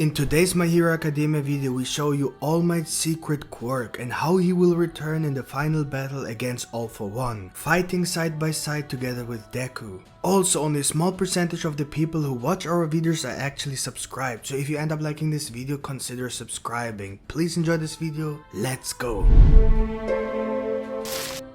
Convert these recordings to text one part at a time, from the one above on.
In today's My Hero Academia video, we show you All Might's secret quirk and how he will return in the final battle against All for One, fighting side by side together with Deku. Also, only a small percentage of the people who watch our videos are actually subscribed, so if you end up liking this video, consider subscribing. Please enjoy this video, let's go!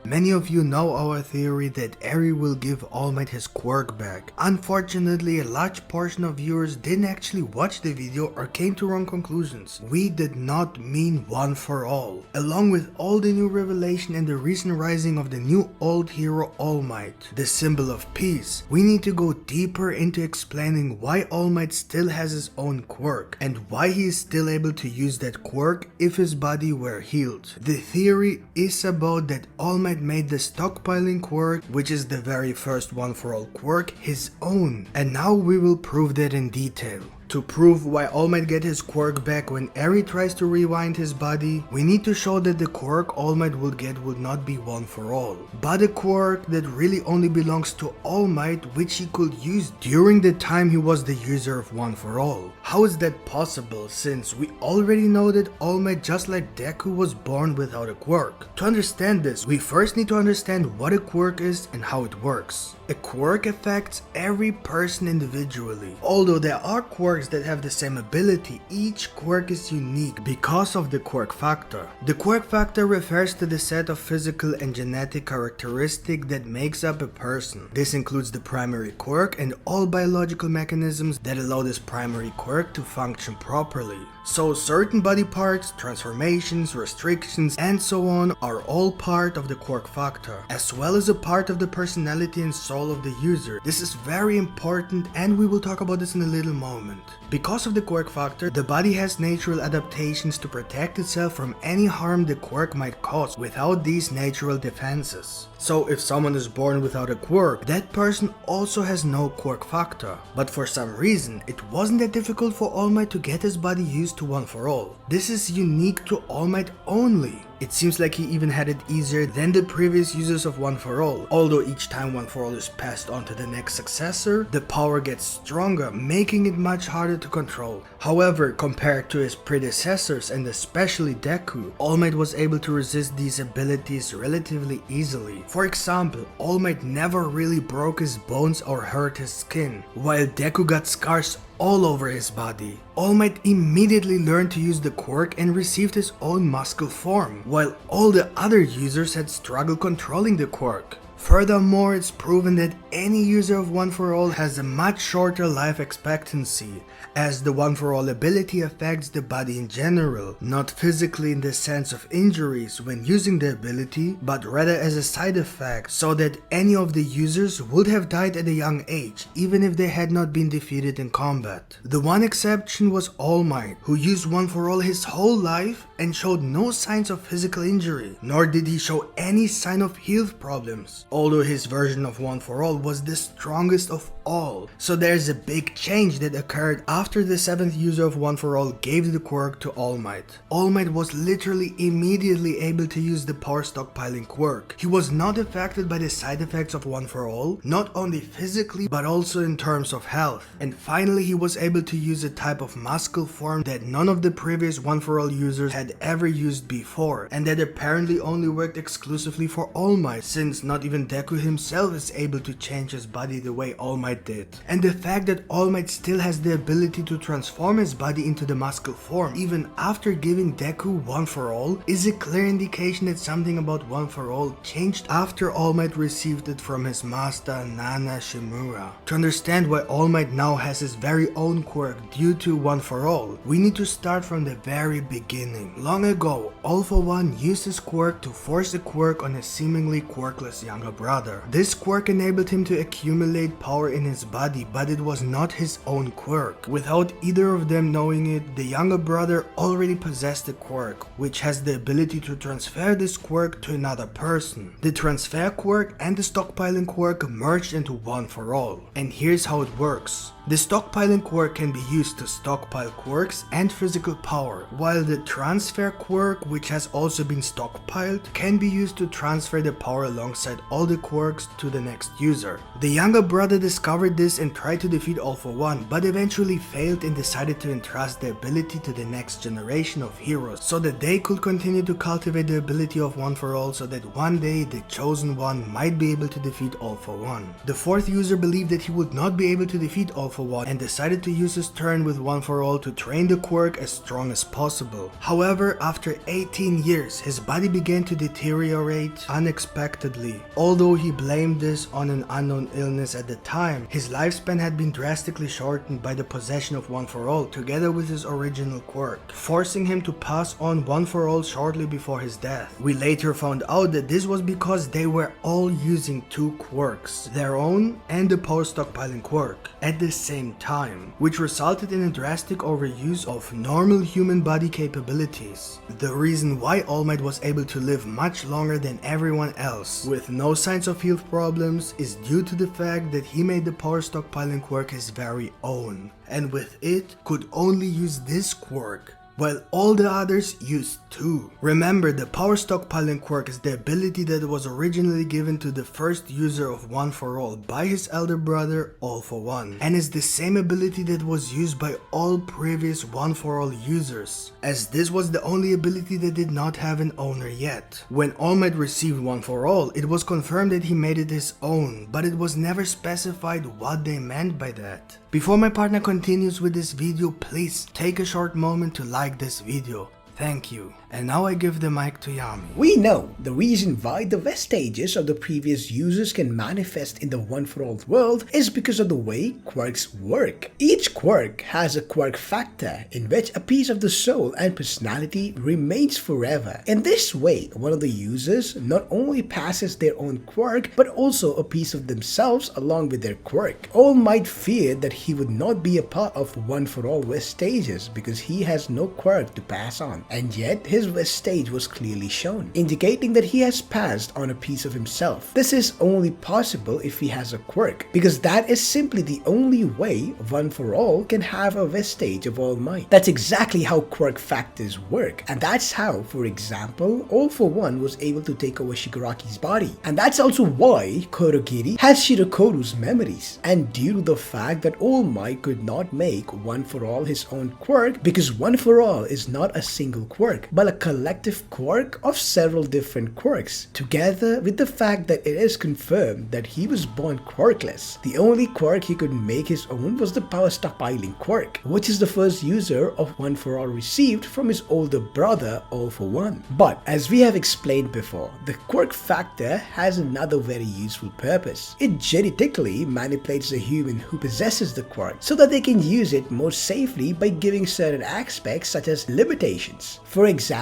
Many of you know our theory that Eri will give All Might his quirk back. Unfortunately, a large portion of viewers didn't actually watch the video or came to wrong conclusions. We did not mean one for all. Along with all the new revelation and the recent rising of the new old hero All Might, the symbol of peace, we need to go deeper into explaining why All Might still has his own quirk and why he is still able to use that quirk if his body were healed. The theory is about that All Might made the stockpiling quirk, which is the very first one for all quirk, his own, and now we will prove that in detail. To prove why All Might get his quirk back when Eri tries to rewind his body, we need to show that the quirk All Might will get will not be one for all, but a quirk that really only belongs to All Might, which he could use during the time he was the user of one for all. How is that possible, since we already know that All Might, just like Deku, was born without a quirk? To understand this, we first need to understand what a quirk is and how it works. A quirk affects every person individually. Although there are quirks that have the same ability, each quirk is unique because of the quirk factor. The quirk factor refers to the set of physical and genetic characteristics that makes up a person. This includes the primary quirk and all biological mechanisms that allow this primary quirk to function properly. So certain body parts, transformations, restrictions, and so on are all part of the quirk factor, as well as a part of the personality and soul of the user. This is very important, and we will talk about this in a little moment. Because of the quirk factor, the body has natural adaptations to protect itself from any harm the quirk might cause without these natural defenses. So if someone is born without a quirk, that person also has no quirk factor. But for some reason, it wasn't that difficult for All Might to get his body used to one for all. This is unique to All Might only. It seems like he even had it easier than the previous users of one for all. Although each time one for all is passed on to the next successor, the power gets stronger, making it much harder to control. However, compared to his predecessors and especially Deku, All Might was able to resist these abilities relatively easily. For example, All Might never really broke his bones or hurt his skin, while Deku got scars all over his body. All Might immediately learned to use the quirk and received his own muscle form, while all the other users had struggled controlling the quirk. Furthermore, it's proven that any user of one for all has a much shorter life expectancy, as the one for all ability affects the body in general, not physically in the sense of injuries when using the ability, but rather as a side effect, so that any of the users would have died at a young age, even if they had not been defeated in combat. The one exception was All Might, who used one for all his whole life and showed no signs of physical injury, nor did he show any sign of health problems, although his version of one for all was the strongest of all. So there's a big change that occurred after the 7th user of one for all gave the quirk to All Might. All Might was literally immediately able to use the power stockpiling quirk. He was not affected by the side effects of one for all, not only physically but also in terms of health. And finally he was able to use a type of muscle form that none of the previous one for all users had ever used before, and that apparently only worked exclusively for All Might, since not even Deku himself is able to change his body the way All Might did. And the fact that All Might still has the ability to transform his body into the muscle form even after giving Deku one for all is a clear indication that something about one for all changed after All Might received it from his master Nana Shimura. To understand why All Might now has his very own quirk due to one for all, we need to start from the very beginning. Long ago, All for One used his quirk to force a quirk on his seemingly quirkless younger brother. This quirk enabled him to accumulate power in his body, but it was not his own quirk. Without either of them knowing it, the younger brother already possessed a quirk, which has the ability to transfer this quirk to another person. The transfer quirk and the stockpiling quirk merged into one for all. And here's how it works. The stockpiling quirk can be used to stockpile quirks and physical power, while the transfer quirk, which has also been stockpiled, can be used to transfer the power alongside all the quirks to the next user. The younger brother discovered this and tried to defeat All For One, but eventually failed and decided to entrust the ability to the next generation of heroes, so that they could continue to cultivate the ability of One For All, so that one day the chosen one might be able to defeat All For One. The fourth user believed that he would not be able to defeat All For One and decided to use his turn with One For All to train the quirk as strong as possible. However, after 18 years, his body began to deteriorate unexpectedly. Although he blamed this on an unknown illness at the time, his lifespan had been drastically shortened by the possession of One For All together with his original quirk, forcing him to pass on One For All shortly before his death. We later found out that this was because they were all using two quirks, their own and the power stockpiling quirk, at the same time, which resulted in a drastic overuse of normal human body capabilities. The reason why All Might was able to live much longer than everyone else with no signs of health problems is due to the fact that he made the power stockpiling quirk his very own, and with it could only use this quirk, while all the others used two. Remember, the power stockpiling quirk is the ability that was originally given to the first user of One For All by his elder brother All For One, and is the same ability that was used by all previous One For All users, as this was the only ability that did not have an owner yet. When All Might received One For All, it was confirmed that he made it his own, but it was never specified what they meant by that. Before my partner continues with this video, please take a short moment to like this video. Thank you. And now I give the mic to Yami. We know the reason why the vestiges of the previous users can manifest in the One For All world is because of the way quirks work. Each quirk has a quirk factor in which a piece of the soul and personality remains forever. In this way, one of the users not only passes their own quirk but also a piece of themselves along with their quirk. All Might feared that he would not be a part of One For All vestiges because he has no quirk to pass on, and yet his vestige was clearly shown, indicating that he has passed on a piece of himself. This is only possible if he has a quirk, because that is simply the only way One For All can have a vestige of All Might. That's exactly how quirk factors work, and that's how, for example, All For One was able to take over Shigaraki's body. And that's also why Kurogiri has Shirokoru's memories, and due to the fact that All Might could not make One For All his own quirk, because One For All is not a single quirk, but a collective quirk of several different quirks, together with the fact that it is confirmed that he was born quirkless. The only quirk he could make his own was the power stockpiling quirk, which is the first user of One For All received from his older brother All For One. But as we have explained before, the quirk factor has another very useful purpose. It genetically manipulates the human who possesses the quirk so that they can use it more safely by giving certain aspects such as limitations. For example,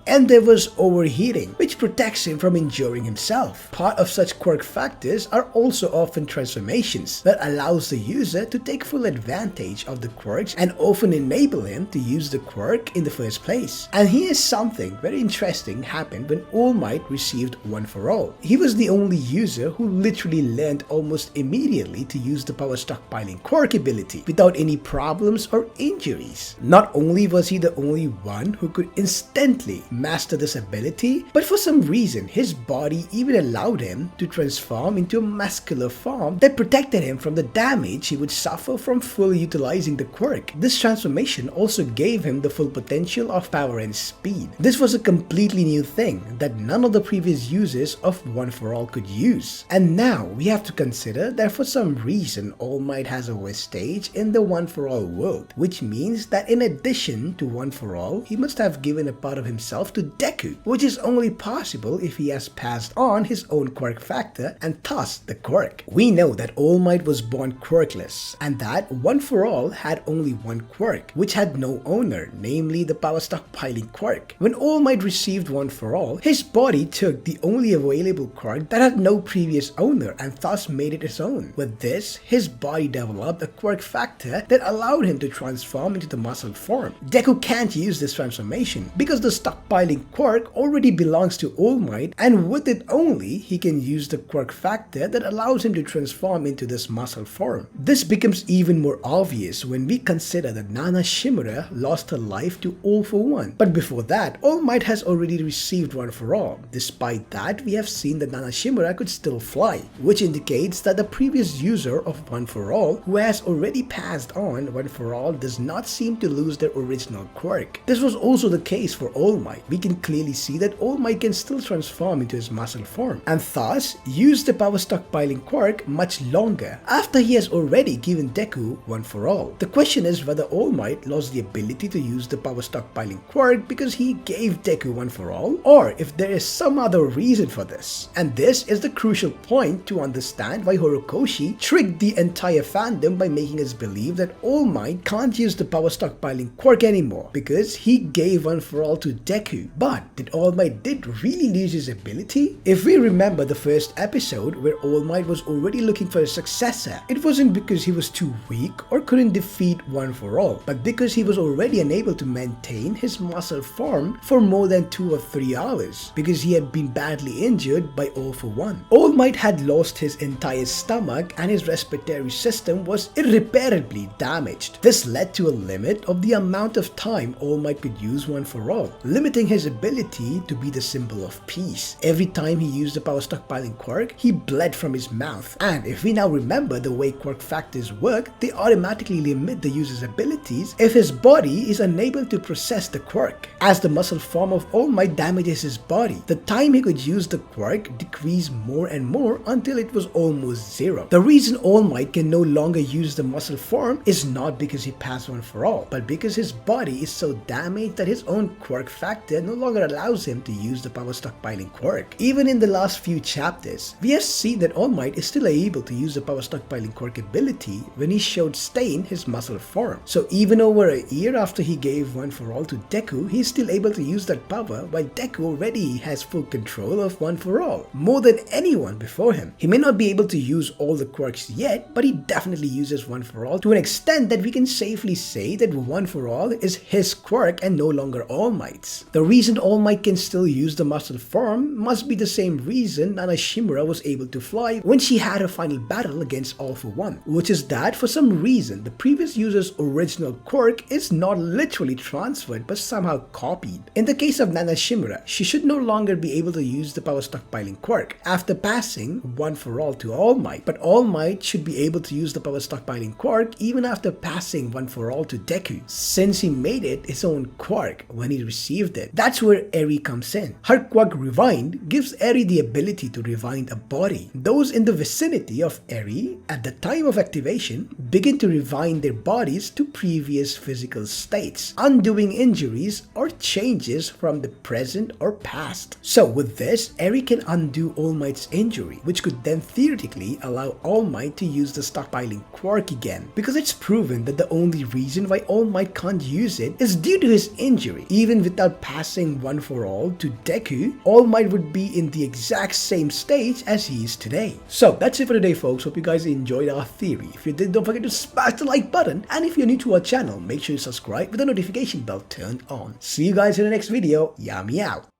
Endeavor's overheating, which protects him from injuring himself. Part of such quirk factors are also often transformations that allows the user to take full advantage of the quirks and often enable him to use the quirk in the first place. And here's something very interesting happened when All Might received One For All. He was the only user who literally learned almost immediately to use the power stockpiling quirk ability without any problems or injuries. Not only was he the only one who could instantly master this ability, but for some reason his body even allowed him to transform into a muscular form that protected him from the damage he would suffer from fully utilizing the quirk. This transformation also gave him the full potential of power and speed. This was a completely new thing that none of the previous users of One For All could use. And now we have to consider that for some reason All Might has a vestige in the One For All world, which means that in addition to One For All, he must have given a part of himself to Deku, which is only possible if he has passed on his own quirk factor and thus the quirk. We know that All Might was born quirkless, and that One For All had only one quirk, which had no owner, namely the power stockpiling quirk. When All Might received One For All, his body took the only available quirk that had no previous owner and thus made it his own. With this, his body developed a quirk factor that allowed him to transform into the muscle form. Deku can't use this transformation because the stockpiling quirk already belongs to All Might, and with it only, he can use the quirk factor that allows him to transform into this muscle form. This becomes even more obvious when we consider that Nana Shimura lost her life to All for One. But before that, All Might has already received One for All. Despite that, we have seen that Nana Shimura could still fly, which indicates that the previous user of One for All, who has already passed on One for All, does not seem to lose their original quirk. This was also the case for All Might. We can clearly see that All Might can still transform into his muscle form, and thus use the power stockpiling quirk much longer after he has already given Deku One for All. The question is whether All Might lost the ability to use the power stockpiling quirk because he gave Deku One for All, or if there is some other reason for this. And this is the crucial point to understand why Horikoshi tricked the entire fandom by making us believe that All Might can't use the power stockpiling quirk anymore because he gave One for All to Deku. But did All Might really lose his ability? If we remember the first episode where All Might was already looking for a successor, it wasn't because he was too weak or couldn't defeat One for All, but because he was already unable to maintain his muscle form for more than 2 or 3 hours because he had been badly injured by All for One. All Might had lost his entire stomach and his respiratory system was irreparably damaged. This led to a limit of the amount of time All Might could use One for All, limiting his ability to be the symbol of peace. Every time he used the power stockpiling quirk, he bled from his mouth. And if we now remember the way quirk factors work, they automatically limit the user's abilities if his body is unable to process the quirk. As the muscle form of All Might damages his body, the time he could use the quirk decreased more and more until it was almost zero. The reason All Might can no longer use the muscle form is not because he passed One for All, but because his body is so damaged that his own quirk factor no longer allows him to use the power stockpiling quirk. Even in the last few chapters, we have seen that All Might is still able to use the power stockpiling quirk ability when he showed Stain his muscle form. So even over a year after he gave One for All to Deku, he is still able to use that power while Deku already has full control of One for All, more than anyone before him. He may not be able to use all the quirks yet, but he definitely uses One for All to an extent that we can safely say that One for All is his quirk and no longer All Might's. The reason All Might can still use the muscle form must be the same reason Nana Shimura was able to fly when she had her final battle against All for One, which is that for some reason the previous user's original quirk is not literally transferred but somehow copied. In the case of Nana Shimura, she should no longer be able to use the power stockpiling quirk after passing One for All to All Might, but All Might should be able to use the power stockpiling quirk even after passing One for All to Deku, since he made it his own quirk when he received it. That's where Eri comes in. Her quirk Rewind gives Eri the ability to rewind a body. Those in the vicinity of Eri at the time of activation begin to rewind their bodies to previous physical states, undoing injuries or changes from the present or past. So with this, Eri can undo All Might's injury, which could then theoretically allow All Might to use the stockpiling quirk again, because it's proven that the only reason why All Might can't use it is due to his injury. Even without passing One for All to Deku, All Might would be in the exact same stage as he is today. So that's it for today, folks. Hope you guys enjoyed our theory. If you did, don't forget to smash the like button, and if you're new to our channel, make sure you subscribe with the notification bell turned on. See you guys in the next video. Yami out.